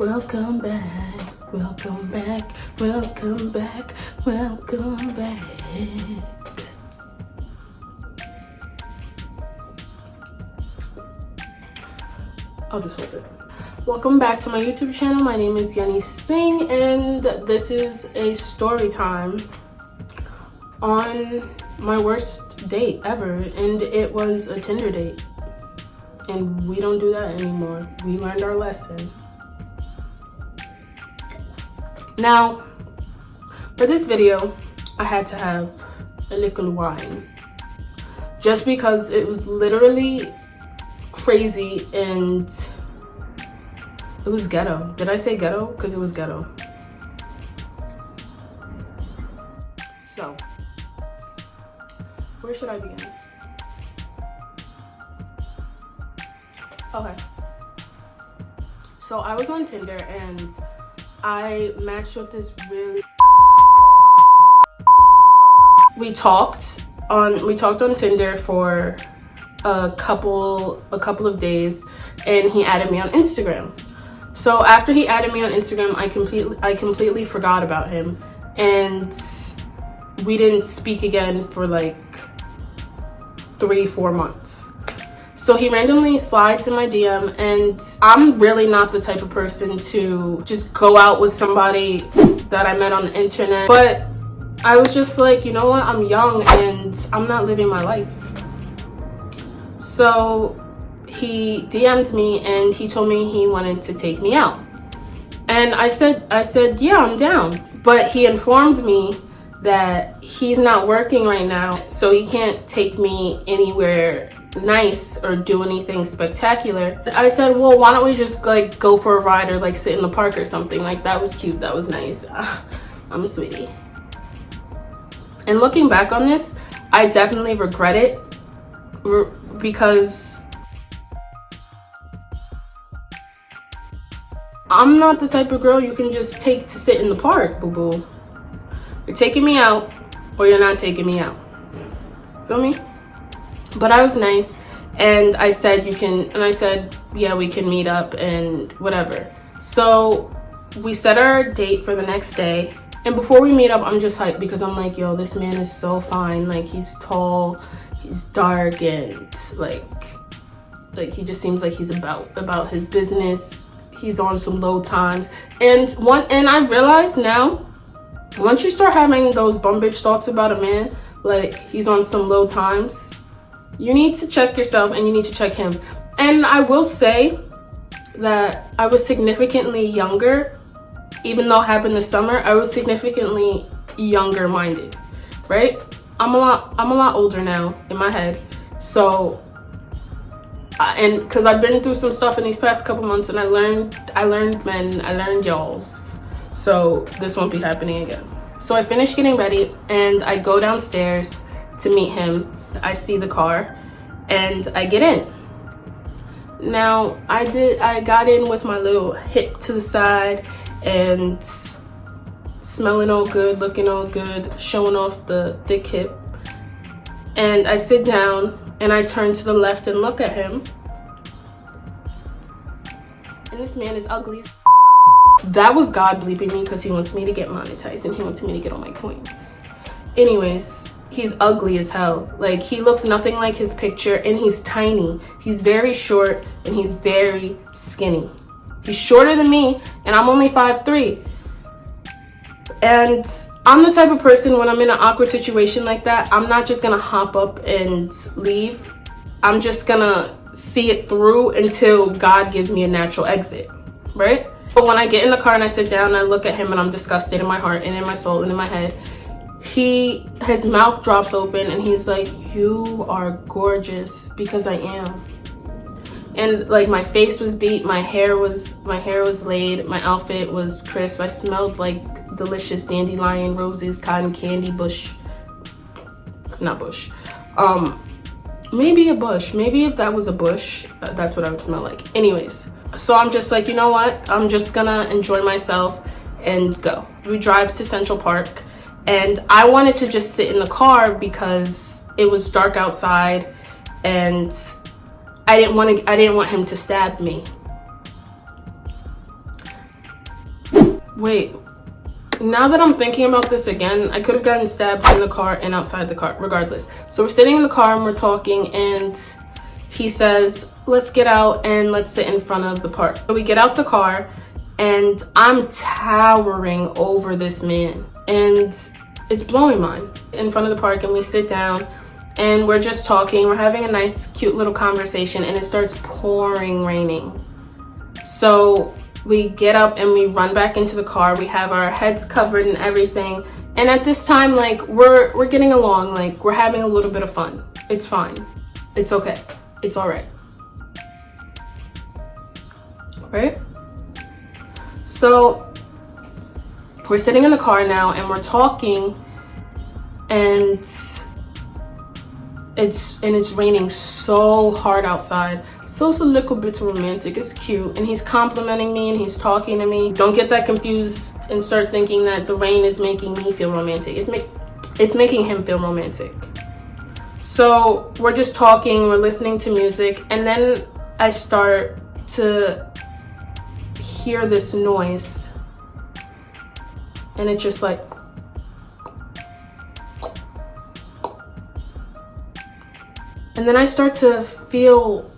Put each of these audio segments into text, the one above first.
Welcome back, welcome back, welcome back, welcome back. I'll just hold it. Welcome back to my YouTube channel. My name is Yenny Singh, and this is a story time on my worst date ever, and it was a Tinder date. And we don't do that anymore. We learned our lesson. Now, for this video, I had to have a little wine. Just because it was literally crazy and it was ghetto. Did I say ghetto? Because it was ghetto. So, where should I begin? Okay. So I was on Tinder and I matched with this really. We talked on Tinder for a couple of days, and he added me on Instagram. So after he added me on Instagram, I completely forgot about him, and we didn't speak again for like 3-4 months. So he randomly slides in my DM, and I'm really not the type of person to just go out with somebody that I met on the internet. But I was just like, you know what? I'm young and I'm not living my life. So he DM'd me and he told me he wanted to take me out. And I said, yeah, I'm down. But he informed me that he's not working right now, so he can't take me anywhere nice or do anything spectacular. I said, well, why don't we just like go for a ride or like sit in the park or something? Like, that was cute, that was nice. I'm a sweetie. And looking back on this, I definitely regret it because I'm not the type of girl you can just take to sit in the park, boo-boo. You're taking me out or you're not taking me out. Feel me? But I was nice, and I said yeah, we can meet up and whatever. So we set our date for the next day, and before we meet up, I'm just hyped because I'm like, yo, this man is so fine. Like, he's tall, he's dark, and like he just seems like he's about his business. He's on some low times, and I realize now, once you start having those bum bitch thoughts about a man, like he's on some low times, you need to check yourself and you need to check him. And I will say that I was significantly younger, even though it happened this summer. I was significantly younger minded, right? I'm a lot older now in my head. So, and because I've been through some stuff in these past couple months, and I learned men, I learned y'alls. So this won't be happening again. So I finished getting ready and I go downstairs to meet him. I see the car and I get in. Now I got in with my little hip to the side and smelling all good, looking all good, showing off the thick hip. And I sit down and I turn to the left and look at him. And this man is ugly. That was God bleeping me because he wants me to get monetized and he wants me to get all my coins. Anyways, he's ugly as hell. Like, he looks nothing like his picture, and he's tiny. He's very short and he's very skinny. He's shorter than me and I'm only 5'3". And I'm the type of person, when I'm in an awkward situation like that, I'm not just gonna hop up and leave. I'm just gonna see it through until God gives me a natural exit, right? But when I get in the car and I sit down and I look at him and I'm disgusted in my heart and in my soul and in my head, his mouth drops open and he's like, you are gorgeous, because I am. And like, my face was beat, my hair was laid, my outfit was crisp, I smelled like delicious dandelion, roses, cotton candy, maybe a bush. Maybe if that was a bush, that's what I would smell like. Anyways, so I'm just like, you know what? I'm just gonna enjoy myself and go. We drive to Central Park, and I wanted to just sit in the car because it was dark outside and I didn't want him to stab me. wait, now that I'm thinking about this again, I could have gotten stabbed in the car and outside the car, regardless. So we're sitting in the car and we're talking, and he says, let's get out and let's sit in front of the park. So we get out the car, and I'm towering over this man, and it's blowing mine in front of the park. And we sit down and we're just talking. We're having a nice, cute little conversation, and it starts pouring raining. So we get up and we run back into the car. We have our heads covered and everything. And at this time, like, we're getting along. Like, we're having a little bit of fun. It's fine. It's okay. It's all right. Right? So we're sitting in the car now and we're talking, and it's raining so hard outside. So it's a little bit romantic. It's cute, and he's complimenting me and he's talking to me. Don't get that confused and start thinking that the rain is making me feel romantic. It's making him feel romantic. So we're just talking, we're listening to music, and then I start to hear this noise, and it's just like, and then I start to feel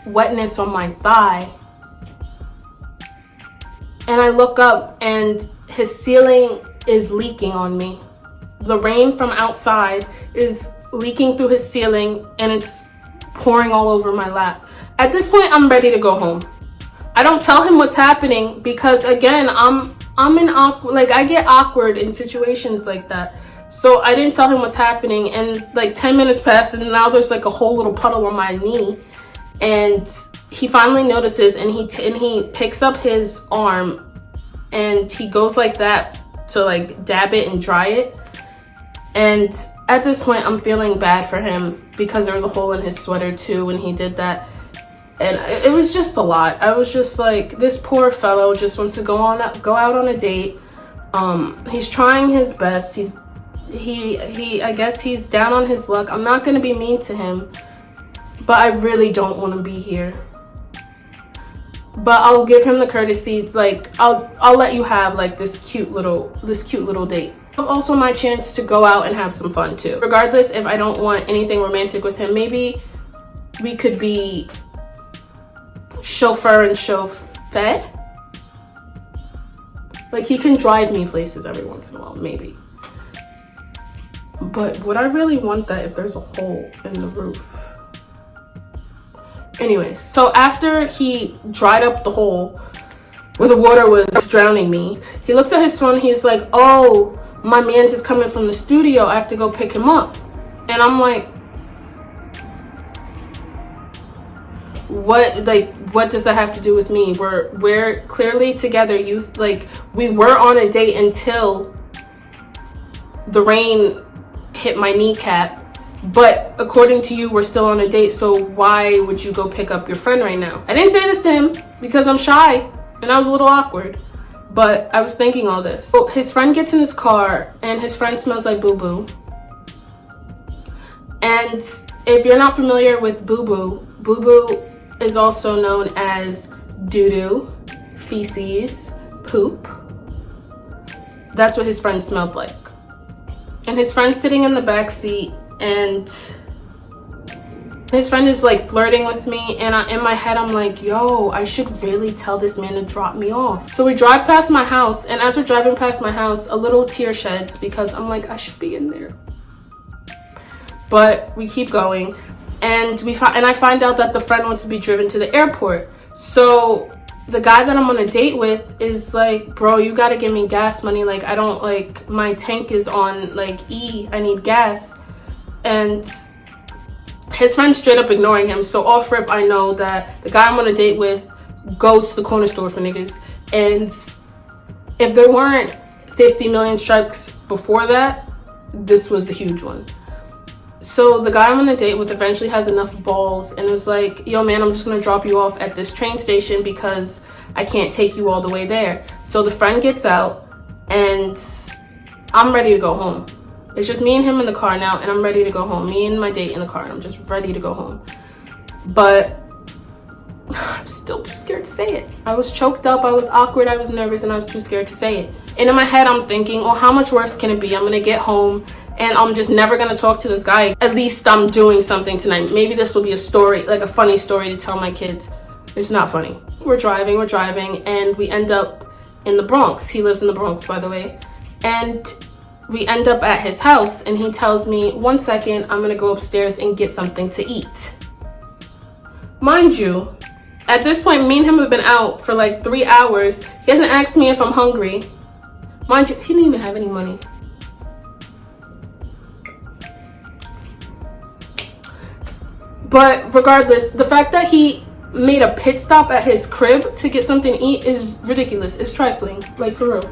wetness on my thigh, and I look up and his ceiling is leaking on me. The rain from outside is leaking through his ceiling, and it's pouring all over my lap. At this point, I'm ready to go home. I don't tell him what's happening because, again, I'm in awkward, like, I get awkward in situations like that. So I didn't tell him what's happening, and like 10 minutes passed, and now there's like a whole little puddle on my knee. And he finally notices, and he picks up his arm, and he goes like that to like dab it and dry it. And at this point, I'm feeling bad for him because there was a hole in his sweater too when he did that. And it was just a lot. I was just like, this poor fellow just wants to go out on a date. He's trying his best. I guess he's down on his luck. I'm not gonna be mean to him, but I really don't want to be here. But I'll give him the courtesy, like, I'll let you have like this cute little date. Also my chance to go out and have some fun too. Regardless, if I don't want anything romantic with him, maybe we could be chauffeur and chauffeur. Like, he can drive me places every once in a while, maybe. But would I really want that if there's a hole in the roof? Anyways, so after he dried up the hole where the water was drowning me, he looks at his phone. He's like, oh, my man's is coming from the studio. I have to go pick him up. And I'm like, what does that have to do with me? We're clearly together. We were on a date until the rain hit my kneecap. But according to you, we're still on a date, so why would you go pick up your friend right now? I didn't say this to him because I'm shy and I was a little awkward, but I was thinking all this. So his friend gets in his car, and his friend smells like boo-boo. And if you're not familiar with boo-boo, boo-boo is also known as doo-doo, feces, poop. That's what his friend smelled like. And his friend's sitting in the back seat, and his friend is like flirting with me, and in my head I'm like, yo, I should really tell this man to drop me off. So we drive past my house, and as we're driving past my house, a little tear sheds because I'm like, I should be in there. But we keep going, and I find out that the friend wants to be driven to the airport. So the guy that I'm on a date with is like, bro, you gotta give me gas money. Like, I don't, like, my tank is on like E, I need gas. And his friend's straight up ignoring him. So off rip, I know that the guy I'm on a date with goes to the corner store for niggas. And if there weren't 50 million strikes before that, this was a huge one. So the guy I'm on a date with eventually has enough balls and is like, yo man, I'm just gonna drop you off at this train station because I can't take you all the way there. So the friend gets out, and I'm ready to go home. It's just me and him in the car now, and I'm ready to go home. Me and my date in the car, and I'm just ready to go home. But I'm still too scared to say it. I was choked up, I was awkward, I was nervous, and I was too scared to say it. And in my head, I'm thinking, oh, how much worse can it be? I'm gonna get home and I'm just never gonna talk to this guy. At least I'm doing something tonight. Maybe this will be a story, like a funny story to tell my kids. It's not funny. We're driving, and we end up in the Bronx. He lives in the Bronx, by the way. And we end up at his house, and he tells me, 1 second, I'm gonna go upstairs and get something to eat. Mind you, at this point, me and him have been out for like 3 hours. He hasn't asked me if I'm hungry. Mind you, he didn't even have any money. But regardless, the fact that he made a pit stop at his crib to get something to eat is ridiculous. It's trifling, like for real.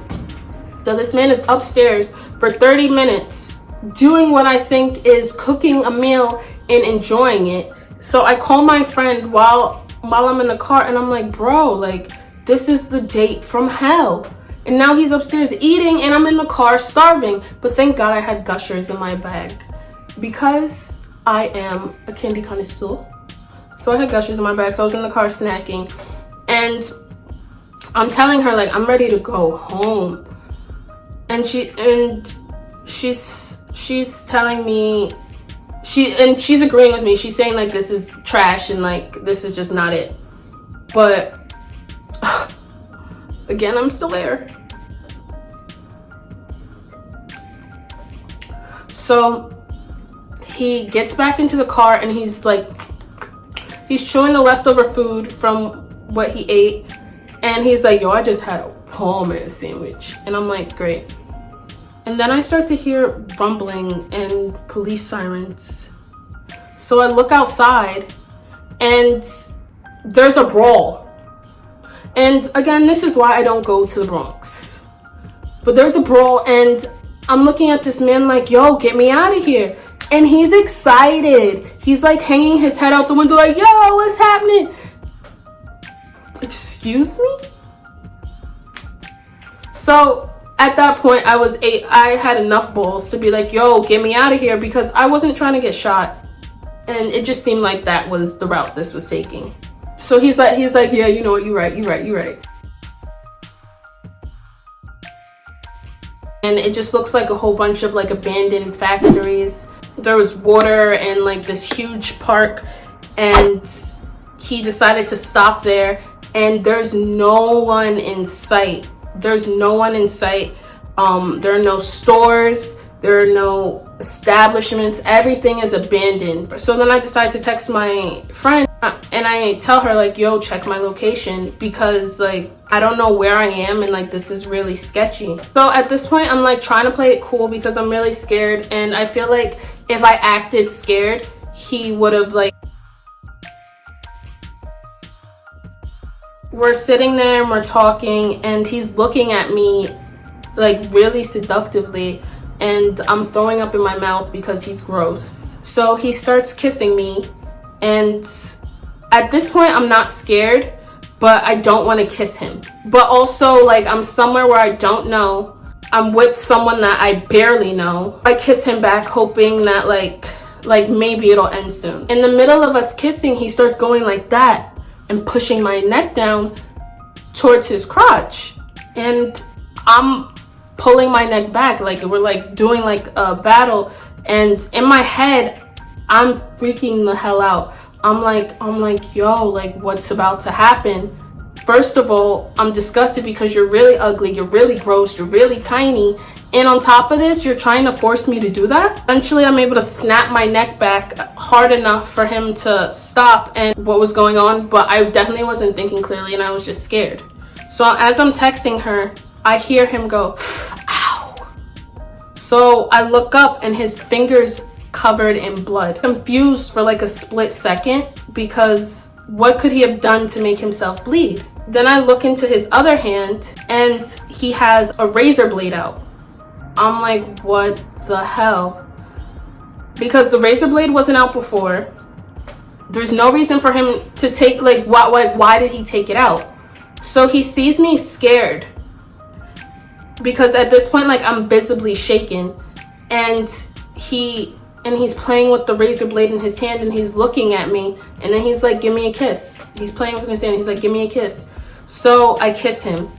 So this man is upstairs for 30 minutes doing what I think is cooking a meal and enjoying it. So I call my friend while I'm in the car, and I'm like, bro, like, this is the date from hell. And now he's upstairs eating and I'm in the car starving. But thank God I had Gushers in my bag because I am a candy connoisseur. So I had Gushers in my bag, so I was in the car snacking. And I'm telling her, like, I'm ready to go home. And she's telling me, she's agreeing with me. She's saying, like, this is trash and, like, this is just not it. But again, I'm still there. So he gets back into the car and he's chewing the leftover food from what he ate. And he's like, yo, I just had a palm sandwich. And I'm like, great. And then I start to hear rumbling and police sirens. So I look outside and there's a brawl. And again, this is why I don't go to the Bronx. But there's a brawl and I'm looking at this man like, yo, get me out of here. And he's excited. He's like hanging his head out the window like, yo, what's happening? Excuse me? So at that point, I had enough balls to be like, yo, get me out of here, because I wasn't trying to get shot. And it just seemed like that was the route this was taking. So he's like, yeah, you know what, you're right. And it just looks like a whole bunch of like abandoned factories. There was water and like this huge park, and he decided to stop there, and there's no one in sight. There are no stores, there are no establishments, everything is abandoned. So then I decided to text my friend and I tell her like, yo, check my location, because like I don't know where I am and like this is really sketchy. So at this point I'm like trying to play it cool because I'm really scared, and I feel like if I acted scared, he would have like... We're sitting there and we're talking, and he's looking at me like really seductively, and I'm throwing up in my mouth because he's gross. So he starts kissing me, and at this point I'm not scared, but I don't want to kiss him. But also like I'm somewhere where I don't know. I'm with someone that I barely know. I kiss him back hoping that like maybe it'll end soon. In the middle of us kissing, he starts going like that and pushing my neck down towards his crotch, and I'm pulling my neck back like we're like doing like a battle. And in my head I'm freaking the hell out. I'm like yo, like what's about to happen? First of all, I'm disgusted because you're really ugly, you're really gross, you're really tiny, and on top of this you're trying to force me to do that. Eventually I'm able to snap my neck back hard enough for him to stop and what was going on, but I definitely wasn't thinking clearly and I was just scared. So as I'm texting her, I hear him go, ow. So I look up and his fingers covered in blood. Confused for like a split second, because what could he have done to make himself bleed? Then I look into his other hand and he has a razor blade out. I'm like, what the hell? Because the razor blade wasn't out before. There's no reason for him to take, like, why did he take it out? So he sees me scared, because at this point, like, I'm visibly shaken, and and he's playing with the razor blade in his hand, and he's looking at me, and then he's like, give me a kiss. He's playing with his hand, he's like, give me a kiss. So I kiss him,